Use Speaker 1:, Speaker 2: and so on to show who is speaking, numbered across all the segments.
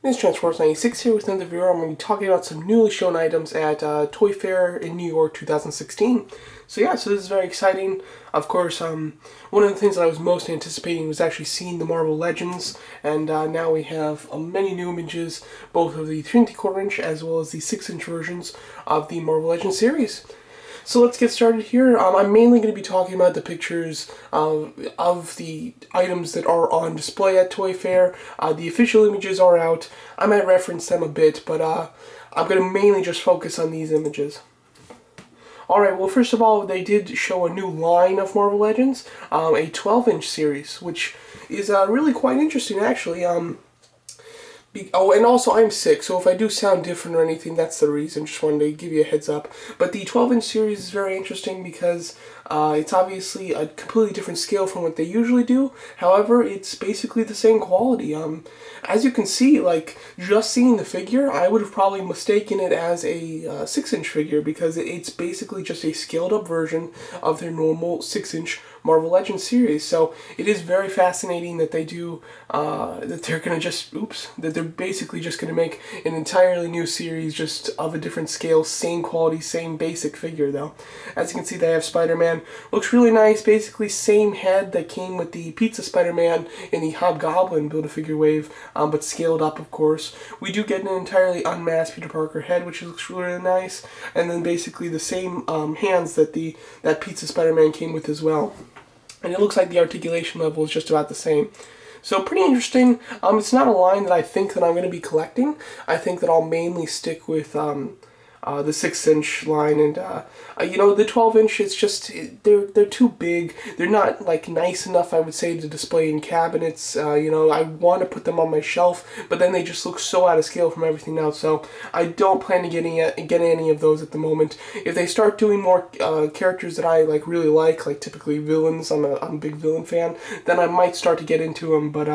Speaker 1: This is Transformers96 here with another video. I'm going to be talking about some newly shown items at Toy Fair in New York 2016. So this is very exciting. Of course, one of the things that I was most anticipating was actually seeing the Marvel Legends, and now we have many new images, both of the 3¼ inch as well as the 6-inch versions of the Marvel Legends series. So let's get started here. I'm mainly going to be talking about the pictures of the items that are on display at Toy Fair. The official images are out. I might reference them a bit, but I'm going to mainly just focus on these images. Alright, well first of all, they did show a new line of Marvel Legends, a 12-inch series, which is really quite interesting actually. Oh, and also I'm sick, so if I do sound different or anything, that's the reason. Just wanted to give you a heads up. But the 12-inch series is very interesting because it's obviously a completely different scale from what they usually do. However, it's basically the same quality. As you can see, like, just seeing the figure, I would have probably mistaken it as a 6-inch figure because it's basically just a scaled-up version of their normal 6-inch Marvel Legends series. So it is very fascinating that they do, that they're going to just, that they're basically just going to make an entirely new series just of a different scale, same quality, same basic figure though. As you can see, they have Spider-Man. Looks really nice, basically same head that came with the Pizza Spider-Man in the Hobgoblin Build-A-Figure wave, but scaled up of course. We do get an entirely unmasked Peter Parker head, which looks really nice, and then basically the same hands that that Pizza Spider-Man came with as well. And it looks like the articulation level is just about the same. So pretty interesting. It's not a line that I think that I'm going to be collecting. I think that I'll mainly stick with the 6-inch line, and the 12-inch. It's just they're too big. They're not like nice enough, I would say, to display in cabinets. I want to put them on my shelf, but then they just look so out of scale from everything else. So I don't plan to get any of those at the moment. If they start doing more characters that I really like typically villains, I'm a big villain fan, then I might start to get into them. But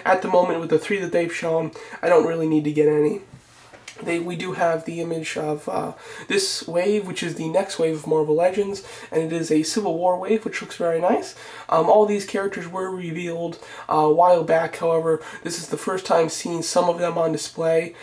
Speaker 1: at the moment, with the 3 that they've shown, I don't really need to get any. We do have the image of this wave, which is the next wave of Marvel Legends, and it is a Civil War wave, which looks very nice. All these characters were revealed a while back, however, this is the first time seeing some of them on display,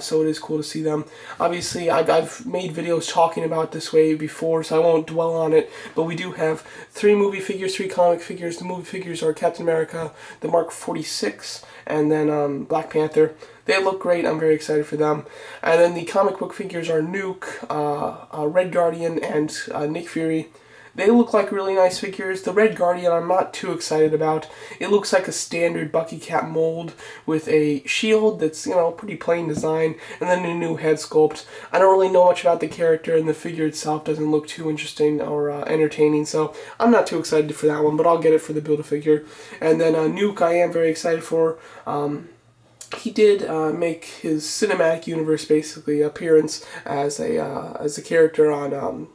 Speaker 1: so it is cool to see them. Obviously, I've made videos talking about this wave before, so I won't dwell on it, but we do have 3 movie figures, 3 comic figures. The movie figures are Captain America, the Mark 46, and then Black Panther. They look great. I'm very excited for them. And then the comic book figures are Nuke, Red Guardian, and Nick Fury. They look like really nice figures. The Red Guardian I'm not too excited about. It looks like a standard Bucky Cap mold with a shield that's, pretty plain design, and then a new head sculpt. I don't really know much about the character, and the figure itself doesn't look too interesting or entertaining, so I'm not too excited for that one, but I'll get it for the Build-A-Figure. And then Nuke I am very excited for. He did make his cinematic universe basically appearance as a character on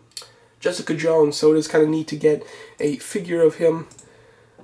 Speaker 1: Jessica Jones, so it is kind of neat to get a figure of him.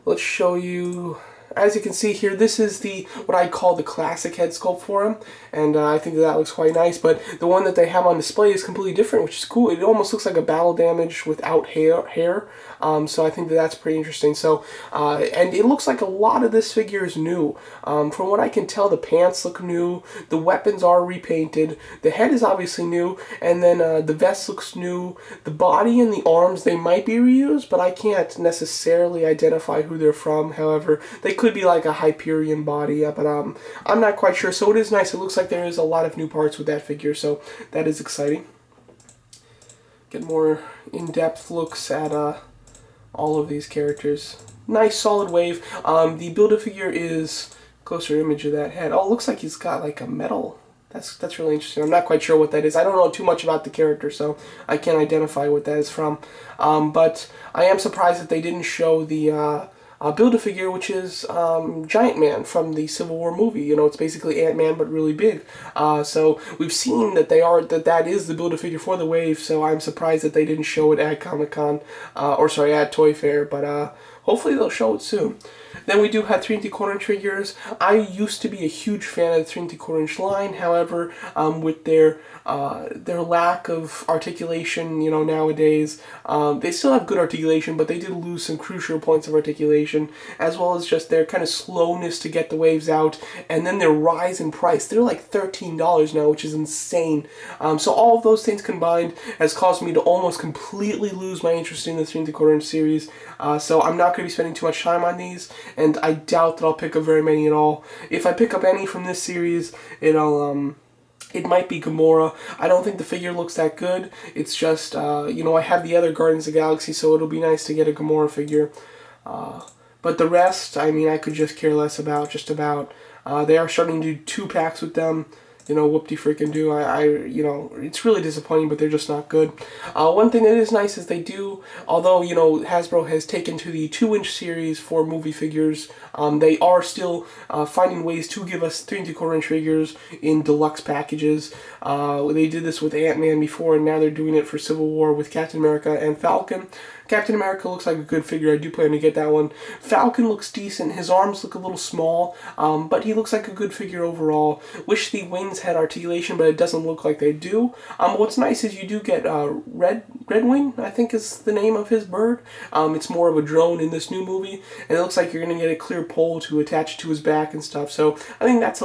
Speaker 1: Let's show you. As you can see here, this is what I call the classic head sculpt for him, and I think that looks quite nice, but the one that they have on display is completely different, which is cool. It almost looks like a battle damage without hair, so I think that's pretty interesting. So, and it looks like a lot of this figure is new. From what I can tell, the pants look new, the weapons are repainted, the head is obviously new, and then the vest looks new. The body and the arms, they might be reused, but I can't necessarily identify who they're from. However, they could be like a Hyperion body, but I'm not quite sure. So it is nice. It looks like there is a lot of new parts with that figure, so that is exciting. Get more in-depth looks at all of these characters. Nice solid wave. The Build-A-Figure is closer image of that head. Oh, it looks like he's got like a metal. That's really interesting. I'm not quite sure what that is. I don't know too much about the character, so I can't identify what that is from. But I am surprised that they didn't show the Build-A-Figure, which is Giant Man from the Civil War movie. It's basically Ant-Man but really big. So we've seen that that is the Build-A-Figure for the wave. So I'm surprised that they didn't show it at Comic-Con, at Toy Fair. But hopefully they'll show it soon. Then we do have 3 1/4" figures. I used to be a huge fan of the 3 1/4" line. However, with their lack of articulation, nowadays, they still have good articulation, but they did lose some crucial points of articulation, as well as just their kind of slowness to get the waves out, and then their rise in price. They're like $13 now, which is insane. So all of those things combined has caused me to almost completely lose my interest in the 3 1/4" series. So I'm not going to be spending too much time on these, and I doubt that I'll pick up very many at all. If I pick up any from this series, it might be Gamora. I don't think the figure looks that good. It's just, I have the other Guardians of the Galaxy, so it'll be nice to get a Gamora figure. But the rest, I mean, I could just care less about, just about. They are starting to do 2-packs with them. Whoop-de-freaking-do. It's really disappointing, but they're just not good. One thing that is nice is they do, although, Hasbro has taken to the 2-inch series for movie figures, they are still finding ways to give us 3 1/4" figures in deluxe packages. They did this with Ant-Man before, and now they're doing it for Civil War with Captain America and Falcon. Captain America looks like a good figure. I do plan to get that one. Falcon looks decent. His arms look a little small, but he looks like a good figure overall. Wish the wings had articulation, but it doesn't look like they do. What's nice is you do get Redwing, I think is the name of his bird. It's more of a drone in this new movie, and it looks like you're going to get a clear pole to attach to his back and stuff. So I think that's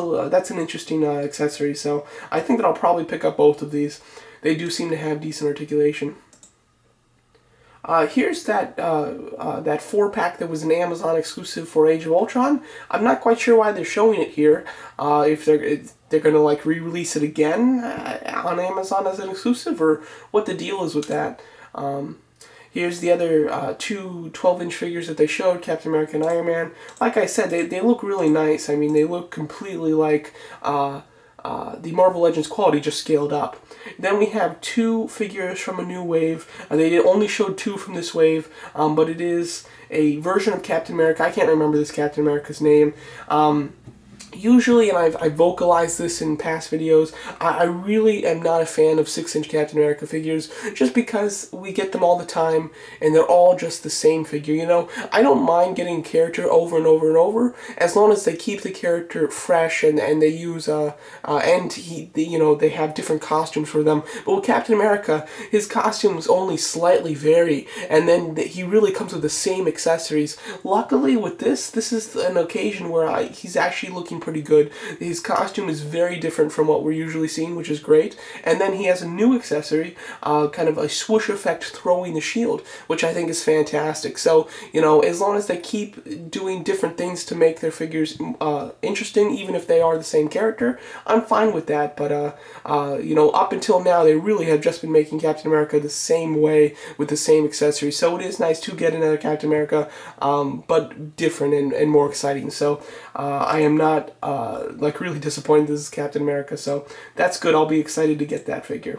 Speaker 1: an interesting accessory. So I think that I'll probably pick up both of these. They do seem to have decent articulation. Here's that 4-pack that was an Amazon exclusive for Age of Ultron. I'm not quite sure why they're showing it here. If they're going to like re-release it again on Amazon as an exclusive, or what the deal is with that. Here's the other 2 12-inch figures that they showed, Captain America and Iron Man. Like I said, they look really nice. I mean, they look completely like the Marvel Legends quality, just scaled up. Then we have 2 figures from a new wave. They only showed 2 from this wave, but it is a version of Captain America. I can't remember this Captain America's name. Usually, and I've vocalized this in past videos, I really am not a fan of 6-inch Captain America figures, just because we get them all the time, and they're all just the same figure, I don't mind getting a character over and over and over, as long as they keep the character fresh, and they use, they have different costumes for them. But with Captain America, his costumes only slightly vary, and then he really comes with the same accessories. Luckily, with this is an occasion where he's actually looking pretty good. His costume is very different from what we're usually seeing, which is great. And then he has a new accessory, kind of a swoosh effect throwing the shield, which I think is fantastic. So, as long as they keep doing different things to make their figures interesting, even if they are the same character, I'm fine with that. But, up until now, they really have just been making Captain America the same way with the same accessories. So it is nice to get another Captain America, but different and more exciting. So I am not really disappointed this is Captain America, so that's good. I'll be excited to get that figure.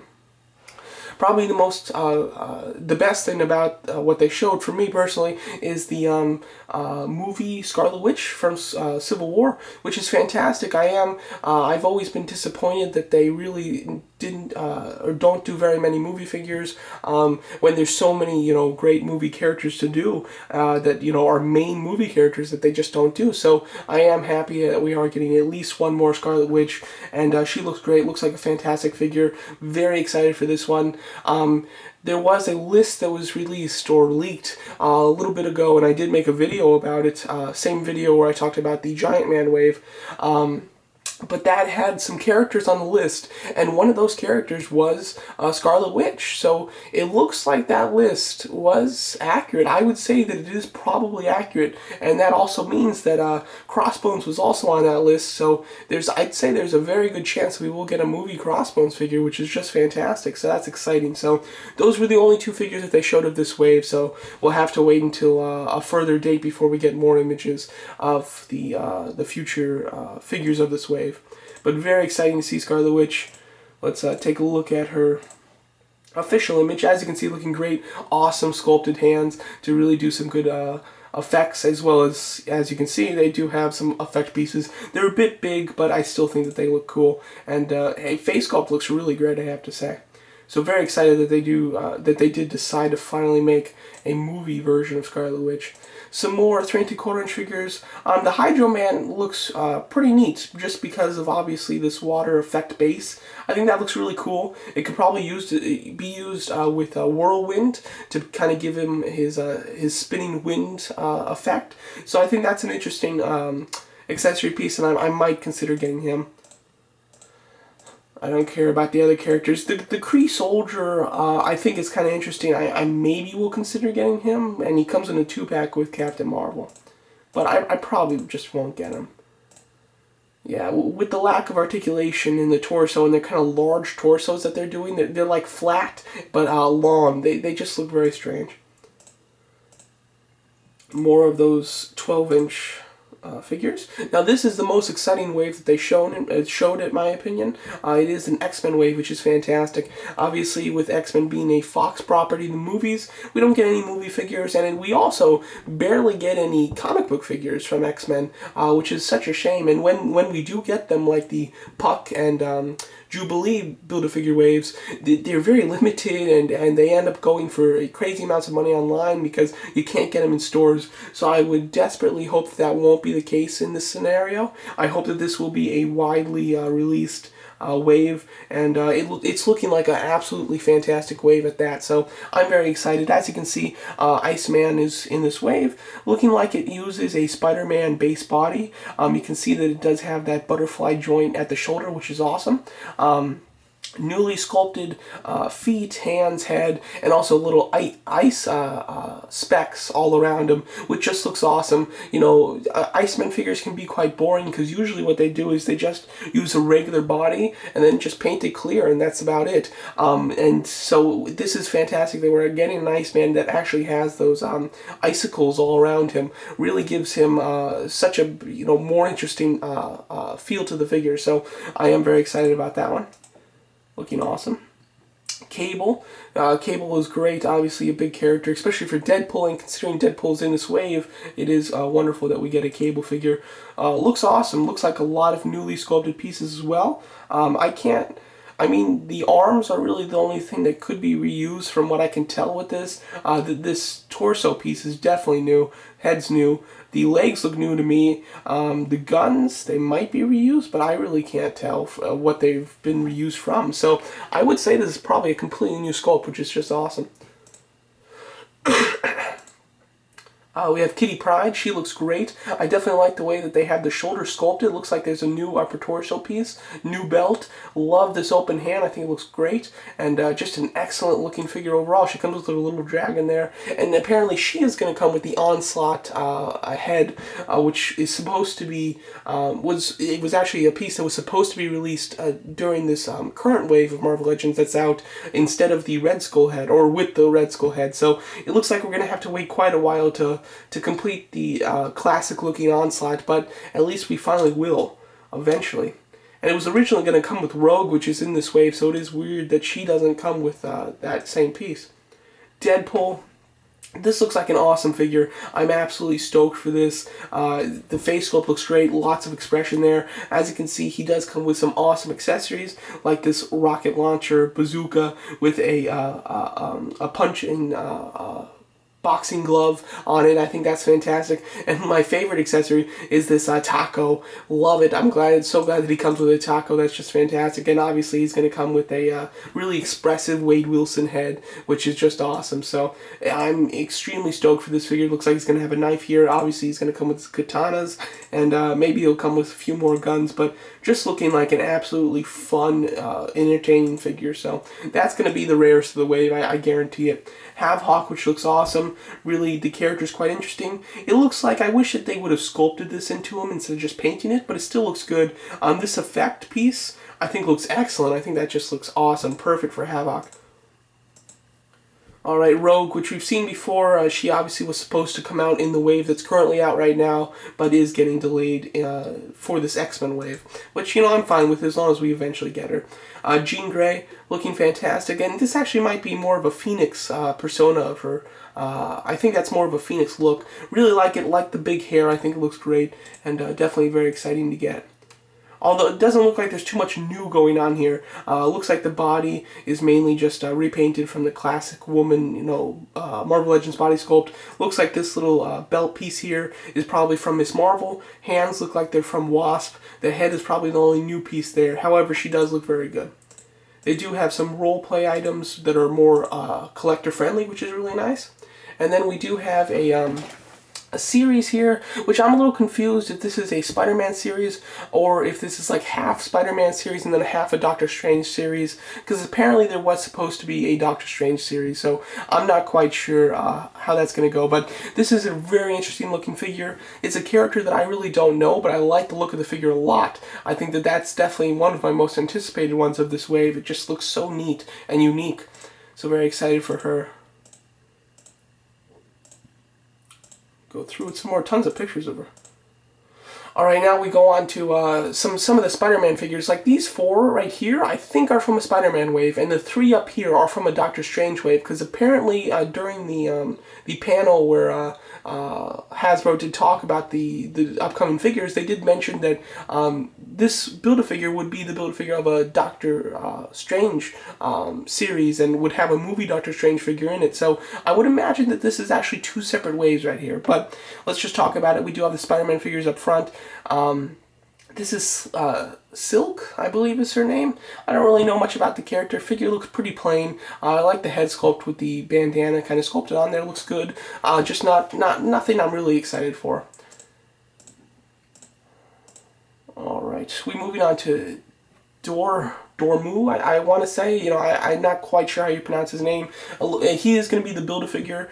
Speaker 1: Probably the best thing about what they showed for me personally is the movie Scarlet Witch from Civil War, which is fantastic. I've always been disappointed that they really didn't or don't do very many movie figures when there's so many great movie characters to do that are main movie characters that they just don't do. So I am happy that we are getting at least one more Scarlet Witch, and she looks great. Looks like a fantastic figure. Very excited for this one. There was a list that was released or leaked a little bit ago, and I did make a video about it. Same video where I talked about the Giant Man wave. But that had some characters on the list, and one of those characters was Scarlet Witch. So it looks like that list was accurate. I would say that it is probably accurate, and that also means that Crossbones was also on that list. So I'd say there's a very good chance we will get a movie Crossbones figure, which is just fantastic. So that's exciting. So those were the only 2 figures that they showed of this wave. So we'll have to wait until a further date before we get more images of the future figures of this wave. But very exciting to see Scarlet Witch. Let's take a look at her official image. As you can see, looking great. Awesome sculpted hands to really do some good effects, as well as you can see, they do have some effect pieces. They're a bit big, but I still think that they look cool. And hey, face sculpt looks really great, I have to say. So very excited that they did decide to finally make a movie version of Scarlet Witch. Some more 3 3/4 inch figures. The Hydro Man looks pretty neat, just because of obviously this water effect base. I think that looks really cool. It could probably be used with Whirlwind to kind of give him his spinning wind effect. So I think that's an interesting accessory piece, and I might consider getting him. I don't care about the other characters. The Kree Soldier, I think is kind of interesting. I maybe will consider getting him, and he comes in a 2-pack with Captain Marvel. But I probably just won't get him. Yeah, with the lack of articulation in the torso and the kind of large torsos that they're doing, they're like flat, but long. They just look very strange. More of those 12-inch figures. Now this is the most exciting wave that they showed, in my opinion. It is an X-Men wave, which is fantastic. Obviously, with X-Men being a Fox property, the movies, we don't get any movie figures, and we also barely get any comic book figures from X-Men, which is such a shame. And when we do get them, like the Puck and Jubilee Build-A-Figure waves, they're very limited, and they end up going for crazy amounts of money online because you can't get them in stores. So I would desperately hope that won't be the case in this scenario. I hope that this will be a widely released wave, and it's looking like an absolutely fantastic wave at that. So I'm very excited. As you can see, Iceman is in this wave, looking like it uses a Spider-Man base body. You can see that it does have that butterfly joint at the shoulder, which is awesome. Newly sculpted feet, hands, head, and also little ice specks all around him, which just looks awesome. You know, Iceman figures can be quite boring because usually what they do is they just use a regular body and then just paint it clear, and that's about it. And so this is fantastic that we're getting an Iceman that actually has those icicles all around him. Really gives him such a more interesting feel to the figure. So I am very excited about that one. Looking awesome. Cable. Cable is great, obviously a big character, especially for Deadpool, and considering Deadpool's in this wave, it is wonderful that we get a Cable figure. Looks awesome. Looks like a lot of newly sculpted pieces as well. I mean, the arms are really the only thing that could be reused from what I can tell with this. This torso piece is definitely new. Head's new. The legs look new to me. The guns, they might be reused, but I really can't tell what they've been reused from. So I would say this is probably a completely new sculpt, which is just awesome. We have Kitty Pryde. She looks great. I definitely like the way that they have the shoulder sculpted. It looks like there's a new upper torso piece, new belt. Love this open hand. I think it looks great. And just an excellent looking figure overall. She comes with a little dragon there. And apparently she is going to come with the Onslaught head, which is supposed to be, it was actually a piece that was supposed to be released during this current wave of Marvel Legends that's out instead of the Red Skull head, or with the Red Skull head. So it looks like we're going to have to wait quite a while to complete the classic-looking Onslaught, but at least we finally will, eventually. And it was originally going to come with Rogue, which is in this wave, so it is weird that she doesn't come with that same piece. Deadpool. This looks like an awesome figure. I'm absolutely stoked for this. The face sculpt looks great, lots of expression there. As you can see, he does come with some awesome accessories, like this rocket launcher bazooka with a punching boxing glove on it. I think that's fantastic. And my favorite accessory is this taco. Love it. I'm so glad that he comes with a taco. That's just fantastic. And obviously he's going to come with a really expressive Wade Wilson head, which is just awesome. So I'm extremely stoked for this figure. It looks like he's going to have a knife here. Obviously he's going to come with katanas, and maybe he'll come with a few more guns, but just looking like an absolutely fun, entertaining figure. So that's going to be the rarest of the wave. I guarantee it. Hawk, which looks awesome. Really, the character's quite interesting. It looks like, I wish that they would have sculpted this into him instead of just painting it, but it still looks good. This effect piece, I think looks excellent. I think that just looks awesome. Perfect for Havoc. Alright, Rogue, which we've seen before. She obviously was supposed to come out in the wave that's currently out right now, but is getting delayed for this X-Men wave, which, I'm fine with as long as we eventually get her. Jean Grey, looking fantastic, and this actually might be more of a Phoenix persona of her. I think that's more of a Phoenix look. Really like it, like the big hair. I think it looks great, and definitely very exciting to get. Although it doesn't look like there's too much new going on here. Looks like the body is mainly just repainted from the classic woman, Marvel Legends body sculpt. Looks like this little belt piece here is probably from Miss Marvel. Hands look like they're from Wasp. The head is probably the only new piece there. However, she does look very good. They do have some role play items that are more collector friendly, which is really nice. And then we do have a series here, which I'm a little confused if this is a Spider-Man series or if this is like half Spider-Man series and then half a Doctor Strange series, because apparently there was supposed to be a Doctor Strange series, so I'm not quite sure how that's going to go. But this is a very interesting looking figure. It's a character that I really don't know, but I like the look of the figure a lot. I think that that's definitely one of my most anticipated ones of this wave. It just looks so neat and unique. So very excited for her. Go through with some more, tons of pictures of her. Alright, now we go on to some of the Spider-Man figures. Like these 4 right here, I think are from a Spider-Man wave, and the 3 up here are from a Doctor Strange wave, because apparently during the panel where Hasbro did talk about the upcoming figures, they did mention that this Build-A-Figure would be the Build-A-Figure of a Doctor Strange series and would have a movie Doctor Strange figure in it. So I would imagine that this is actually 2 separate waves right here. But let's just talk about it. We do have the Spider-Man figures up front. This is Silk, I believe is her name. I don't really know much about the character. Figure looks pretty plain. I like the head sculpt with the bandana kind of sculpted on there. Looks good. Just nothing I'm really excited for. Alright, we're moving on to Dormu, I want to say. I'm not quite sure how you pronounce his name. He is going to be the Build-A-Figure.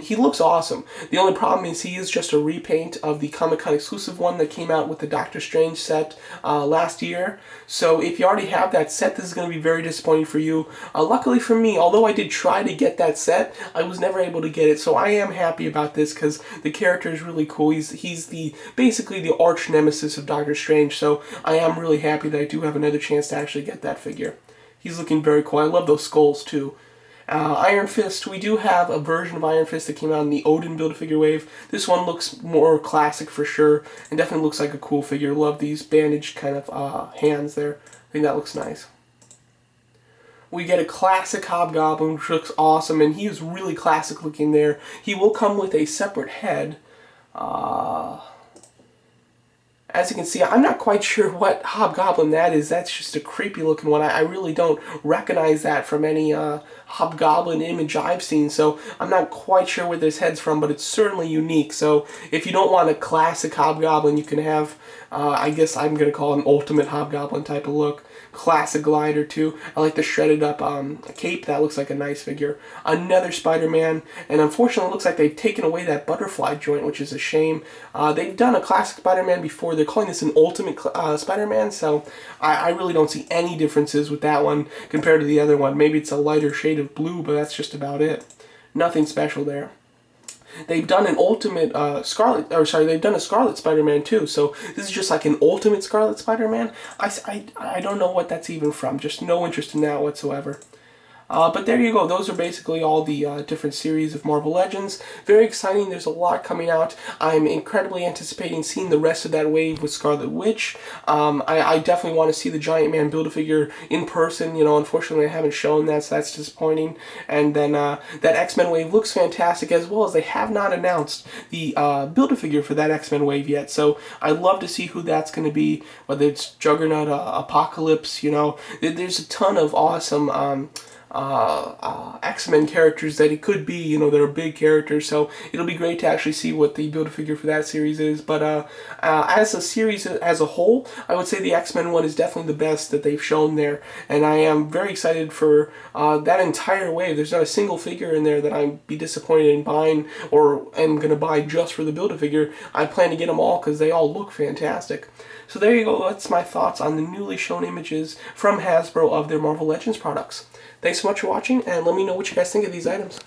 Speaker 1: He looks awesome. The only problem is he is just a repaint of the Comic-Con exclusive one that came out with the Doctor Strange set last year. So if you already have that set, this is going to be very disappointing for you. Luckily for me, although I did try to get that set, I was never able to get it. So I am happy about this because the character is really cool. He's basically the arch nemesis of Doctor Strange. So I am really happy that I do have another chance to actually get that figure. He's looking very cool. I love those skulls too. Iron Fist, we do have a version of Iron Fist that came out in the Odin Build-A-Figure wave. This one looks more classic for sure, and definitely looks like a cool figure. Love these bandaged kind of hands there. I think that looks nice. We get a classic Hobgoblin, which looks awesome, and he is really classic looking there. He will come with a separate head. As you can see, I'm not quite sure what Hobgoblin that is. That's just a creepy looking one. I really don't recognize that from any Hobgoblin image I've seen, so I'm not quite sure where this head's from, but it's certainly unique. So if you don't want a classic Hobgoblin, you can have, I guess I'm going to call it an ultimate Hobgoblin type of look. Classic glider too. I like the shredded up cape. That looks like a nice figure. Another Spider-Man, and unfortunately it looks like they've taken away that butterfly joint, which is a shame. They've done a classic Spider-Man before. They're calling this an ultimate Spider-Man, so I really don't see any differences with that one compared to the other one. Maybe it's a lighter shade of blue, but that's just about it. Nothing special there. They've done an ultimate they've done a Scarlet Spider-Man too, so this is just like an ultimate Scarlet Spider-Man. I don't know what that's even from, just no interest in that whatsoever. But there you go. Those are basically all the different series of Marvel Legends. Very exciting. There's a lot coming out. I'm incredibly anticipating seeing the rest of that wave with Scarlet Witch. I definitely want to see the Giant Man Build-A-Figure in person. Unfortunately I haven't shown that, so that's disappointing. And then that X-Men wave looks fantastic, as well as they have not announced the Build-A-Figure for that X-Men wave yet. So I'd love to see who that's going to be, whether it's Juggernaut, Apocalypse. There's a ton of awesome X-Men characters that it could be, that are big characters, so it'll be great to actually see what the Build-A-Figure for that series is. But as a series as a whole, I would say the X-Men one is definitely the best that they've shown there, and I am very excited for that entire wave. There's not a single figure in there that I'd be disappointed in buying or am going to buy just for the Build-A-Figure. I plan to get them all because they all look fantastic. So there you go. That's my thoughts on the newly shown images from Hasbro of their Marvel Legends products. Thanks so much for watching, and let me know what you guys think of these items.